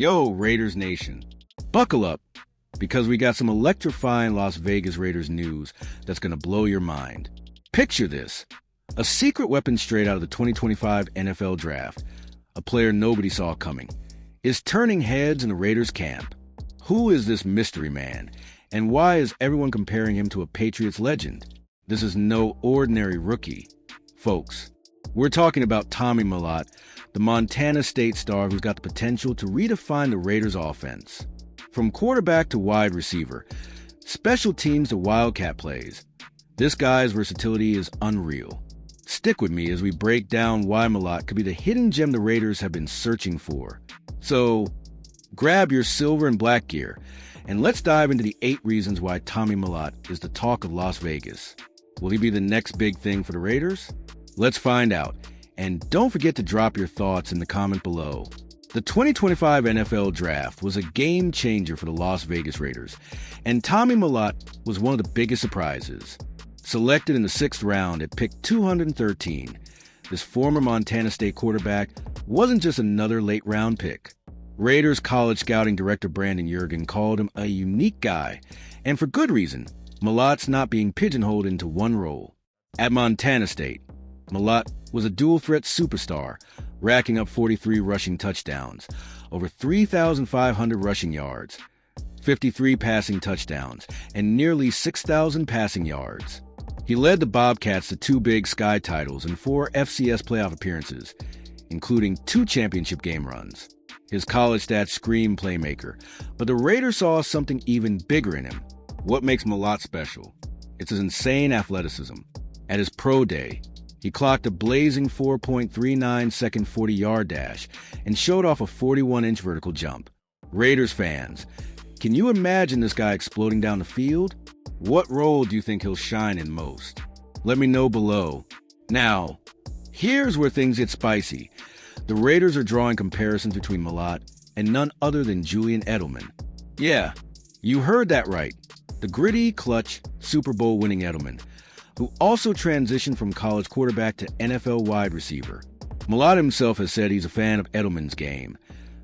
Yo, Raiders Nation. Buckle up, because we got some electrifying Las Vegas Raiders news that's going to blow your mind. Picture this. A secret weapon straight out of the 2025 NFL Draft, a player nobody saw coming, is turning heads in the Raiders camp. Who is this mystery man, and why is everyone comparing him to a Patriots legend? This is no ordinary rookie. Folks, we're talking about Tommy Mellott, the Montana State star who's got the potential to redefine the Raiders' offense. From quarterback to wide receiver, special teams to wildcat plays, this guy's versatility is unreal. Stick with me as we break down why Malot could be the hidden gem the Raiders have been searching for. So, grab your silver and black gear, and let's dive into the 8 reasons why Tommy Mellott is the talk of Las Vegas. Will he be the next big thing for the Raiders? Let's find out. And don't forget to drop your thoughts in the comment below. The 2025 NFL Draft was a game changer for the Las Vegas Raiders, and Tommy Mellott was one of the biggest surprises. Selected in the 6th round at pick 213, this former Montana State quarterback wasn't just another late-round pick. Raiders college scouting director Brandon Jurgen called him a unique guy, and for good reason. Mellott's not being pigeonholed into one role. At Montana State, Mellott was a dual-threat superstar, racking up 43 rushing touchdowns, over 3,500 rushing yards, 53 passing touchdowns, and nearly 6,000 passing yards. He led the Bobcats to 2 Big Sky titles and 4 FCS playoff appearances, including 2 championship game runs. His college stats scream playmaker, but the Raiders saw something even bigger in him. What makes Mellott special? It's his insane athleticism. At his pro day, he clocked a blazing 4.39-second 40-yard dash and showed off a 41-inch vertical jump. Raiders fans, can you imagine this guy exploding down the field? What role do you think he'll shine in most? Let me know below. Now, here's where things get spicy. The Raiders are drawing comparisons between Mellott and none other than Julian Edelman. Yeah, you heard that right. The gritty, clutch, Super Bowl winning Edelman, who also transitioned from college quarterback to NFL wide receiver. Mellott himself has said he's a fan of Edelman's game,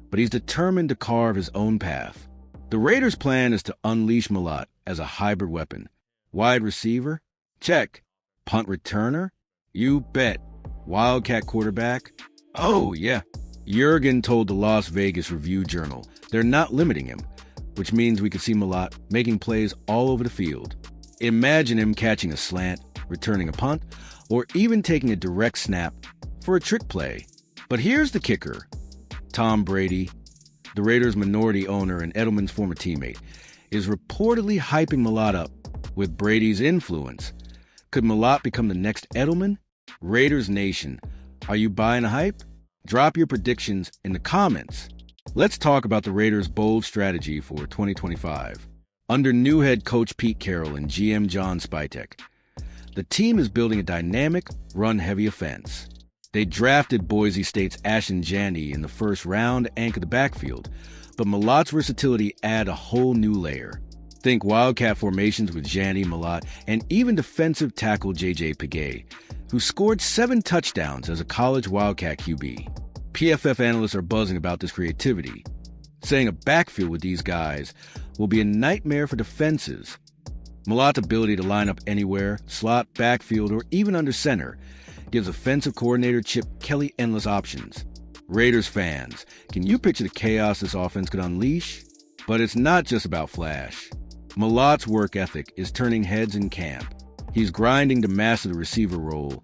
but he's determined to carve his own path. The Raiders' plan is to unleash Mellott as a hybrid weapon. Wide receiver? Check. Punt returner? You bet. Wildcat quarterback? Oh, yeah. Jurgen told the Las Vegas Review-Journal they're not limiting him, which means we could see Mellott making plays all over the field. Imagine him catching a slant, returning a punt, or even taking a direct snap for a trick play. But here's the kicker. Tom Brady, the Raiders' minority owner and Edelman's former teammate, is reportedly hyping Mellott up with Brady's influence. Could Mellott become the next Edelman? Raiders Nation, are you buying a hype? Drop your predictions in the comments. Let's talk about the Raiders' bold strategy for 2025. Under new head coach Pete Carroll and GM John Spytek, the team is building a dynamic, run-heavy offense. They drafted Boise State's Ashton Janney in the 1st round to anchor the backfield, but Mellott's versatility add a whole new layer. Think wildcat formations with Janney, Mellott, and even defensive tackle J.J. Piguet, who scored 7 touchdowns as a college wildcat QB. PFF analysts are buzzing about this creativity, saying a backfield with these guys will be a nightmare for defenses. Mellott's ability to line up anywhere, slot, backfield, or even under center gives offensive coordinator Chip Kelly endless options. Raiders fans, can you picture the chaos this offense could unleash? But it's not just about flash. Mellott's work ethic is turning heads in camp. He's grinding to master the receiver role,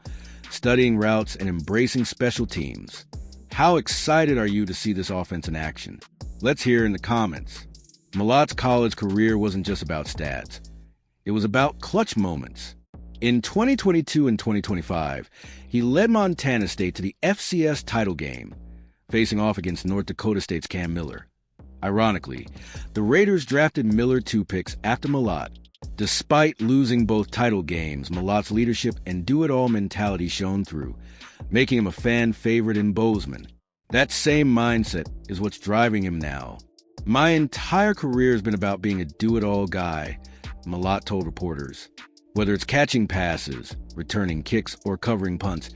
studying routes, and embracing special teams. How excited are you to see this offense in action? Let's hear in the comments. Mellott's college career wasn't just about stats. It was about clutch moments. In 2022 and 2025, he led Montana State to the FCS title game, facing off against North Dakota State's Cam Miller. Ironically, the Raiders drafted Miller 2 picks after Mellott. Despite losing both title games, Mellott's leadership and do-it-all mentality shone through, making him a fan favorite in Bozeman. That same mindset is what's driving him now. My entire career has been about being a do-it-all guy, Mellott told reporters. Whether it's catching passes, returning kicks, or covering punts,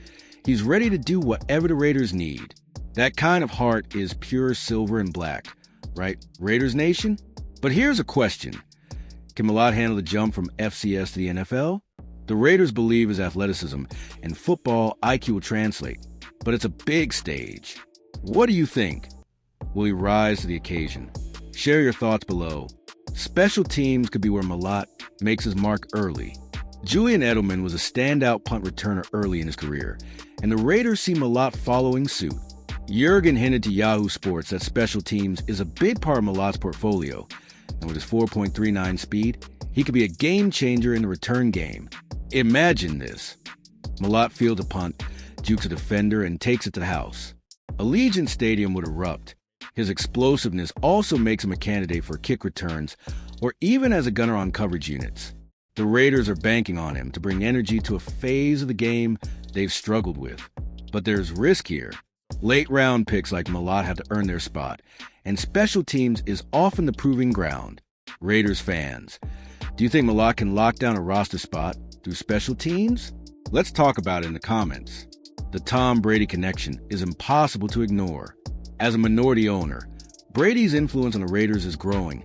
he's ready to do whatever the Raiders need. That kind of heart is pure silver and black, right, Raiders Nation? But here's a question. Can Malott handle the jump from FCS to the NFL? The Raiders believe his athleticism and football IQ will translate, but it's a big stage. What do you think? Will he rise to the occasion? Share your thoughts below. Special teams could be where Malott makes his mark early. Julian Edelman was a standout punt returner early in his career, and the Raiders see Malott following suit. Jurgen hinted to Yahoo Sports that special teams is a big part of Malott's portfolio, and with his 4.39 speed, he could be a game changer in the return game. Imagine this. Malott fields a punt, jukes a defender, and takes it to the house. Allegiant Stadium would erupt. His explosiveness also makes him a candidate for kick returns or even as a gunner on coverage units. The Raiders are banking on him to bring energy to a phase of the game they've struggled with. But there's risk here. Late round picks like Malott have to earn their spot, and special teams is often the proving ground. Raiders fans, do you think Malott can lock down a roster spot through special teams? Let's talk about it in the comments. The Tom Brady connection is impossible to ignore. As a minority owner, Brady's influence on the Raiders is growing,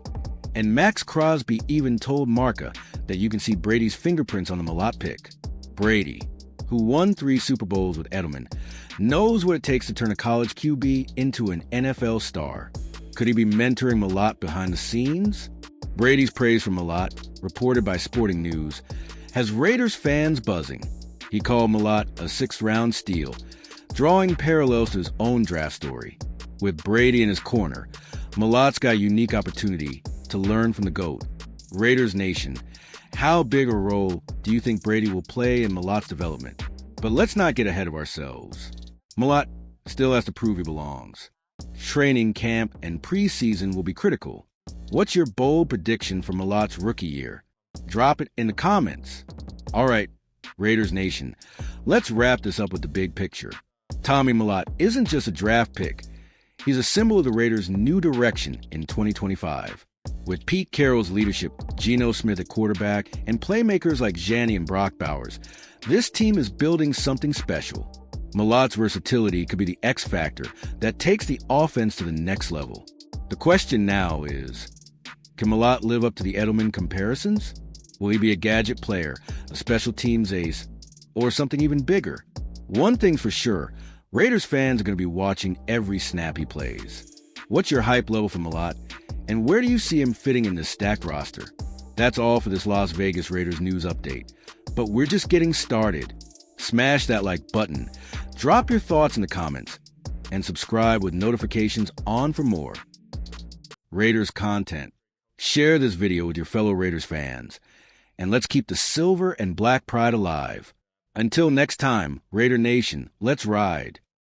and Max Crosby even told Marca that you can see Brady's fingerprints on the Mellott pick. Brady, who won 3 Super Bowls with Edelman, knows what it takes to turn a college QB into an NFL star. Could he be mentoring Malott behind the scenes? Brady's praise for Malott, reported by Sporting News, has Raiders fans buzzing. He called Malott a 6th-round steal, drawing parallels to his own draft story. With Brady in his corner, Malott's got a unique opportunity to learn from the GOAT. Raiders Nation, how big a role do you think Brady will play in Malott's development? But let's not get ahead of ourselves. Malott still has to prove he belongs. Training camp and preseason will be critical. What's your bold prediction for Malott's rookie year? Drop it in the comments. All right, Raiders Nation, let's wrap this up with the big picture. Tommy Malott isn't just a draft pick. He's a symbol of the Raiders' new direction in 2025. With Pete Carroll's leadership, Geno Smith at quarterback, and playmakers like Janny and Brock Bowers, this team is building something special. Malott's versatility could be the X factor that takes the offense to the next level. The question now is, can Malott live up to the Edelman comparisons? Will he be a gadget player, a special teams ace, or something even bigger? One thing's for sure, Raiders fans are going to be watching every snap he plays. What's your hype level for Malott, and where do you see him fitting in this stacked roster? That's all for this Las Vegas Raiders news update, but we're just getting started. Smash that like button, drop your thoughts in the comments, and subscribe with notifications on for more Raiders content. Share this video with your fellow Raiders fans, and let's keep the silver and black pride alive. Until next time, Raider Nation, let's ride.